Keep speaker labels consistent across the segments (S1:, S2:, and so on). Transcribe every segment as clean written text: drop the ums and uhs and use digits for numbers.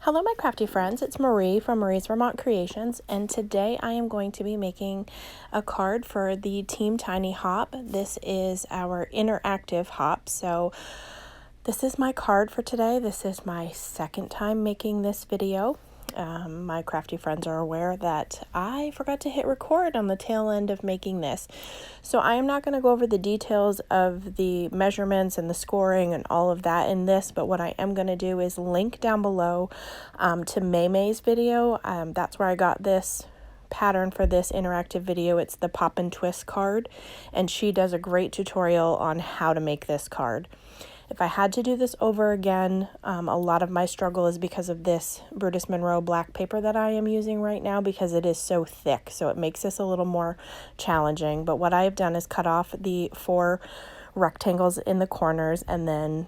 S1: Hello, my crafty friends. It's Marie from Marie's Vermont Creations, and today I am going to be making a card for the Team Tiny Hop. This is our interactive hop, so this is my card for today. This is my second time making this video. My crafty friends are aware that I forgot to hit record on the tail end of making this. So I am not going to go over the details of the measurements and the scoring and all of that in this, but what I am going to do is link down below to May's video. That's where I got this pattern for this interactive video. It's the Pop and Twist card, and she does a great tutorial on how to make this card. If I had to do this over again, a lot of my struggle is because of this Brutus Monroe black paper that I am using right now, because it is so thick, so it makes this a little more challenging. But what I have done is cut off the 4 rectangles in the corners, and then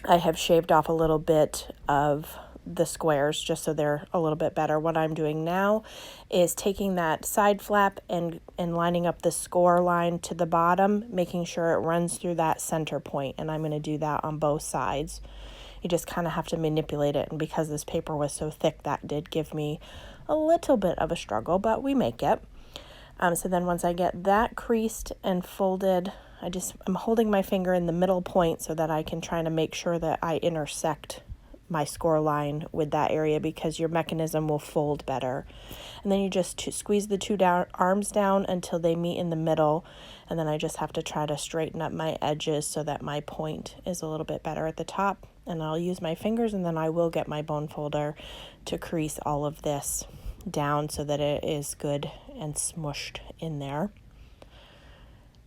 S1: I have shaved off a little bit of the squares just so they're a little bit better. What I'm doing now is taking that side flap and lining up the score line to the bottom, making sure it runs through that center point, and I'm going to do that on both sides. You just kind of have to manipulate it, and because this paper was so thick, that did give me a little bit of a struggle, but we make it. So then once I get that creased and folded, I'm holding my finger in the middle point so that I can try to make sure that I intersect my score line with that area, because your mechanism will fold better. And then you just squeeze the two arms down until they meet in the middle, and then I just have to try to straighten up my edges so that my point is a little bit better at the top. And I'll use my fingers, and then I will get my bone folder to crease all of this down so that it is good and smushed in there.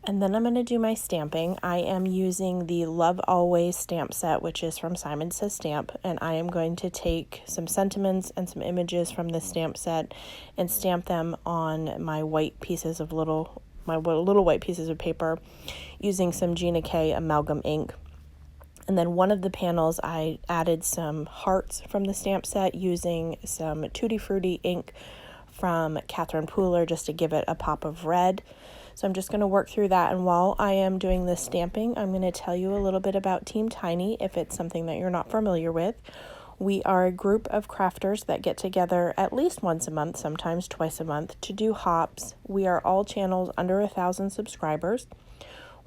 S1: And then I'm going to do my stamping. I am using the Love Always stamp set, which is from Simon Says Stamp, and I am going to take some sentiments and some images from the stamp set and stamp them on my white pieces of little white pieces of paper using some Gina K amalgam ink. And then one of the panels I added some hearts from the stamp set using some Tutti Frutti ink from Catherine Pooler just to give it a pop of red. So I'm just going to work through that, and while I am doing this stamping, I'm going to tell you a little bit about Team Tiny if it's something that you're not familiar with. We are a group of crafters that get together at least once a month, sometimes twice a month, to do hops. We are all channels under 1,000 subscribers.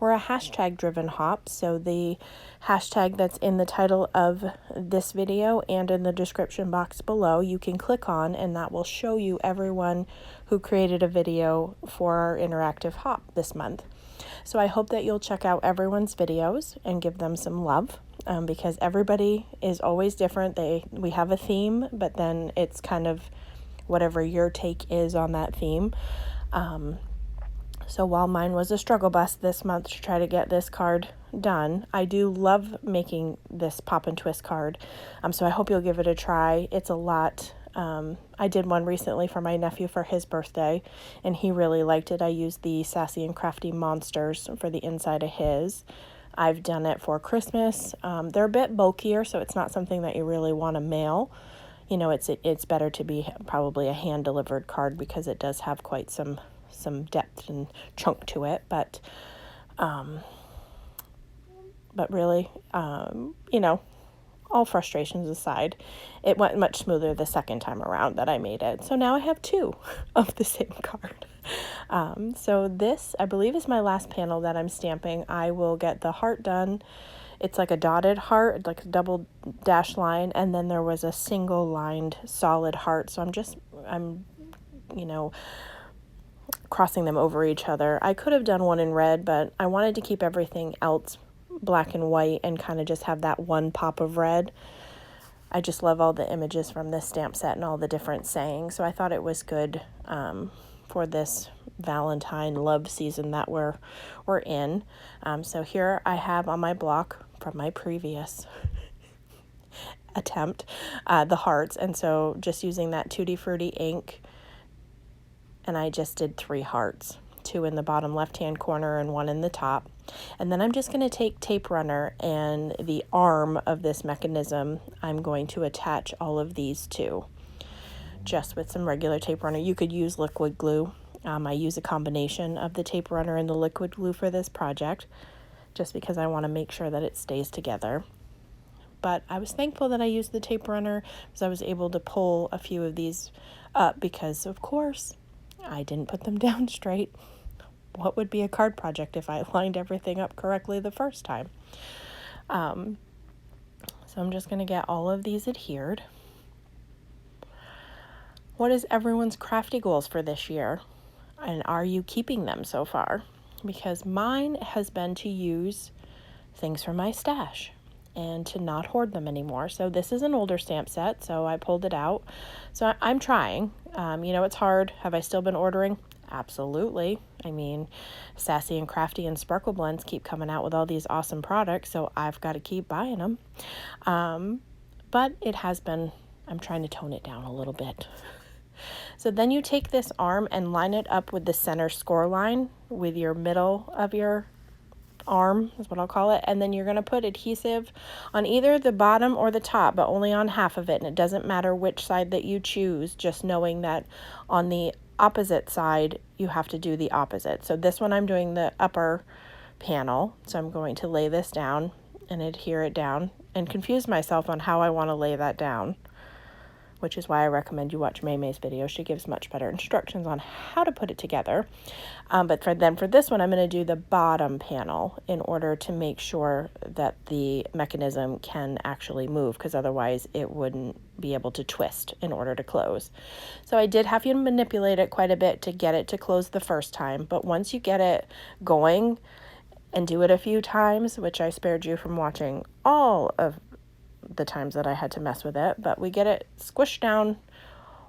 S1: We're a hashtag-driven hop, so the hashtag that's in the title of this video and in the description box below, you can click on, and that will show you everyone who created a video for our interactive hop this month. So I hope that you'll check out everyone's videos and give them some love, because everybody is always different. We have a theme, but then it's kind of whatever your take is on that theme. So while mine was a struggle bus this month to try to get this card done, I do love making this Pop and Twist card. So I hope you'll give it a try. It's a lot. I did one recently for my nephew for his birthday, and he really liked it. I used the Sassy and Crafty Monsters for the inside of his. I've done it for Christmas. They're a bit bulkier, so it's not something that you really want to mail. You know, it's better to be probably a hand-delivered card because it does have quite some depth and chunk to it, but really, you know, all frustrations aside, it went much smoother the second time around that I made it. So now I have 2 of the same card. So this, I believe, is my last panel that I'm stamping. I will get the heart done. It's like a dotted heart, like a double dash line, and then there was a single lined solid heart. So I'm you know, crossing them over each other. I could have done one in red, but I wanted to keep everything else black and white and kind of just have that one pop of red. I just love all the images from this stamp set and all the different sayings, so I thought it was good for this Valentine love season that we're in. So here I have on my block from my previous attempt the hearts, and so just using that Tutti Frutti ink, and I just did 3 hearts, 2 in the bottom left-hand corner and 1 in the top. And then I'm just going to take tape runner and the arm of this mechanism I'm going to attach all of these to, just with some regular tape runner. You could use liquid glue. I use a combination of the tape runner and the liquid glue for this project, just because I want to make sure that it stays together. but I was thankful that I used the tape runner because I was able to pull a few of these up because, of course, I didn't put them down straight. What would be a card project if I lined everything up correctly the first time? So I'm just going to get all of these adhered. What is everyone's crafty goals for this year? And are you keeping them so far? Because mine has been to use things from my stash and to not hoard them anymore. So this is an older stamp set, so I pulled it out. So I'm trying. It's hard. Have I still been ordering? Absolutely. I mean, Sassy and Crafty and Sparkle Blends keep coming out with all these awesome products, so I've got to keep buying them. But it has been, I'm trying to tone it down a little bit. So then you take this arm and line it up with the center score line with your middle of your arm, is what I'll call it. And then you're going to put adhesive on either the bottom or the top, but only on half of it. And it doesn't matter which side that you choose, just knowing that on the opposite side, you have to do the opposite. So this one I'm doing the upper panel. So I'm going to lay this down and adhere it down and confuse myself on how I want to lay that down, which is why I recommend you watch May's video. She gives much better instructions on how to put it together. But for this one, I'm going to do the bottom panel in order to make sure that the mechanism can actually move, because otherwise it wouldn't be able to twist in order to close. So I did have you manipulate it quite a bit to get it to close the first time, but once you get it going and do it a few times, which I spared you from watching all of the times that I had to mess with it, but we get it squished down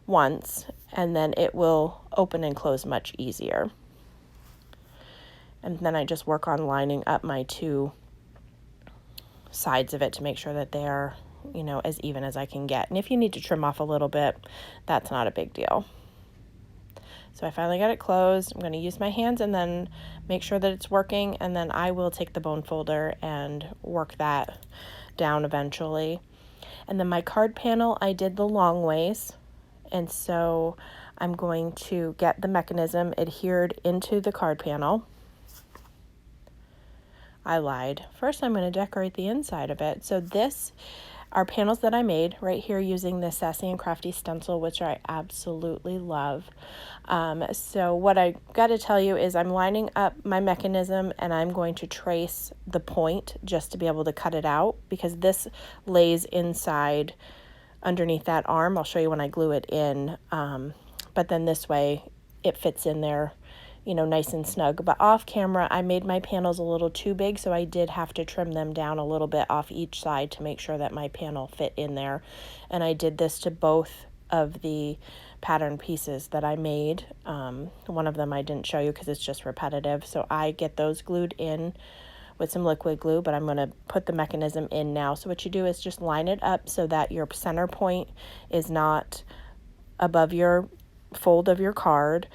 S1: once and then it will open and close much easier. And then I just work on lining up my two sides of it to make sure that they are, as even as I can get. And if you need to trim off a little bit, that's not a big deal. So I finally got it closed. I'm going to use my hands and then make sure that it's working, and then I will take the bone folder and work that down eventually. And then my card panel, I did the long ways, and so I'm going to get the mechanism adhered into the card panel. I lied. First I'm going to decorate the inside of it. So this are panels that I made right here using the Sassy and Crafty stencil, which I absolutely love. So what I got to tell you is I'm lining up my mechanism and I'm going to trace the point just to be able to cut it out, because this lays inside underneath that arm. I'll show you when I glue it in, but then this way it fits in there, nice and snug. But off camera, I made my panels a little too big, so I did have to trim them down a little bit off each side to make sure that my panel fit in there. And I did this to both of the pattern pieces that I made. One of them I didn't show you because it's just repetitive. So I get those glued in with some liquid glue, but I'm going to put the mechanism in now. So what you do is just line it up so that your center point is not above your fold of your card.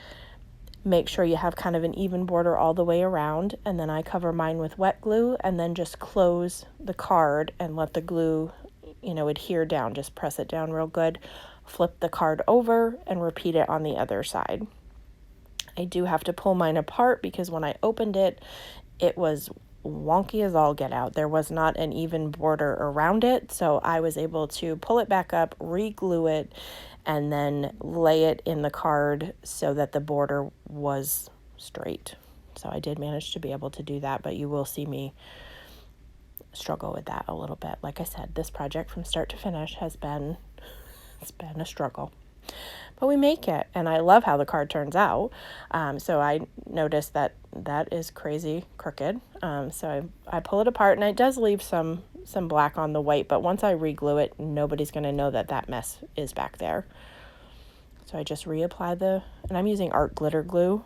S1: Make sure you have kind of an even border all the way around, and then I cover mine with wet glue and then just close the card and let the glue, adhere down. Just press it down real good, flip the card over and repeat it on the other side. I do have to pull mine apart because when I opened it, it was wonky as all get out. There was not an even border around it, so I was able to pull it back up, re-glue it, and then lay it in the card so that the border was straight. So I did manage to be able to do that, but you will see me struggle with that a little bit. Like I said, this project from start to finish it's been a struggle. But we make it, and I love how the card turns out. So I noticed that is crazy crooked. So I pull it apart, and it does leave some black on the white, but once I re-glue it, nobody's going to know that mess is back there. So I just reapply and I'm using Art Glitter Glue,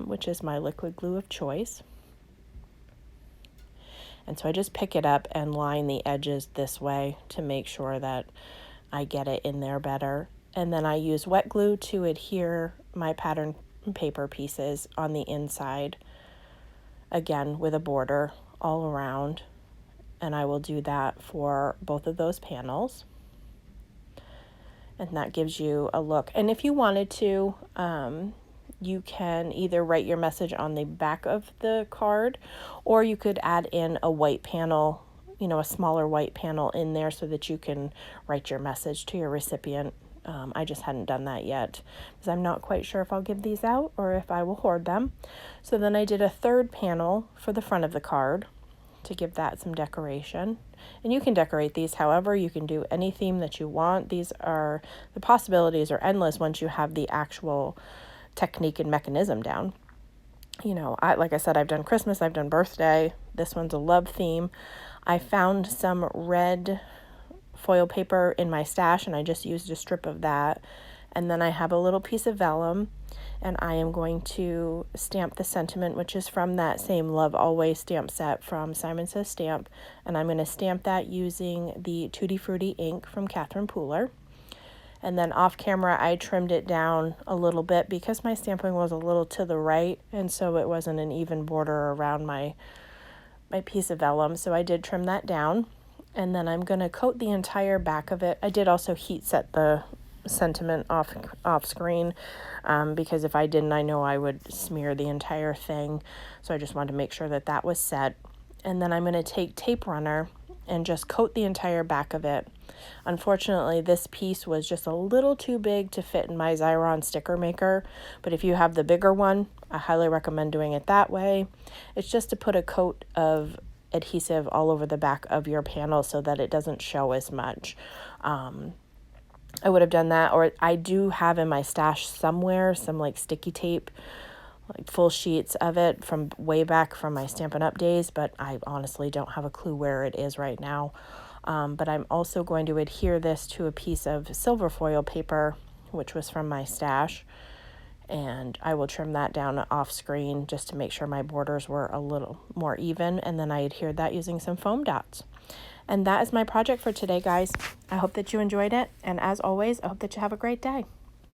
S1: which is my liquid glue of choice. And so I just pick it up and line the edges this way to make sure that I get it in there better. And then I use wet glue to adhere my pattern paper pieces on the inside, again with a border all around. And I will do that for both of those panels. And that gives you a look. And if you wanted to, you can either write your message on the back of the card, or you could add in a white panel you know, a smaller white panel in there so that you can write your message to your recipient. I just hadn't done that yet because I'm not quite sure if I'll give these out or if I will hoard them. So then I did a third panel for the front of the card to give that some decoration. And you can decorate these however, you can do any theme that you want. The possibilities are endless once you have the actual technique and mechanism down. You know, like I said, I've done Christmas, I've done birthday. This one's a love theme. I found some red foil paper in my stash and I just used a strip of that. And then I have a little piece of vellum and I am going to stamp the sentiment, which is from that same Love Always stamp set from Simon Says Stamp. And I'm going to stamp that using the Tutti Frutti ink from Catherine Pooler. And then off camera, I trimmed it down a little bit because my stamping was a little to the right. And so it wasn't an even border around my piece of vellum. So I did trim that down. And then I'm going to coat the entire back of it. I did also heat set the sentiment off screen because if I didn't, I know I would smear the entire thing. So I just wanted to make sure that that was set. And then I'm going to take tape runner and just coat the entire back of it. Unfortunately, this piece was just a little too big to fit in my Xyron sticker maker, but if you have the bigger one, I highly recommend doing it that way. It's just to put a coat of adhesive all over the back of your panel so that it doesn't show as much. I would have done that, or I do have in my stash somewhere some like sticky tape, like full sheets of it from way back from my Stampin' Up! Days, but I honestly don't have a clue where it is right now. But I'm also going to adhere this to a piece of silver foil paper, which was from my stash. And I will trim that down off screen just to make sure my borders were a little more even. And then I adhered that using some foam dots. And that is my project for today, guys. I hope that you enjoyed it. And as always, I hope that you have a great day.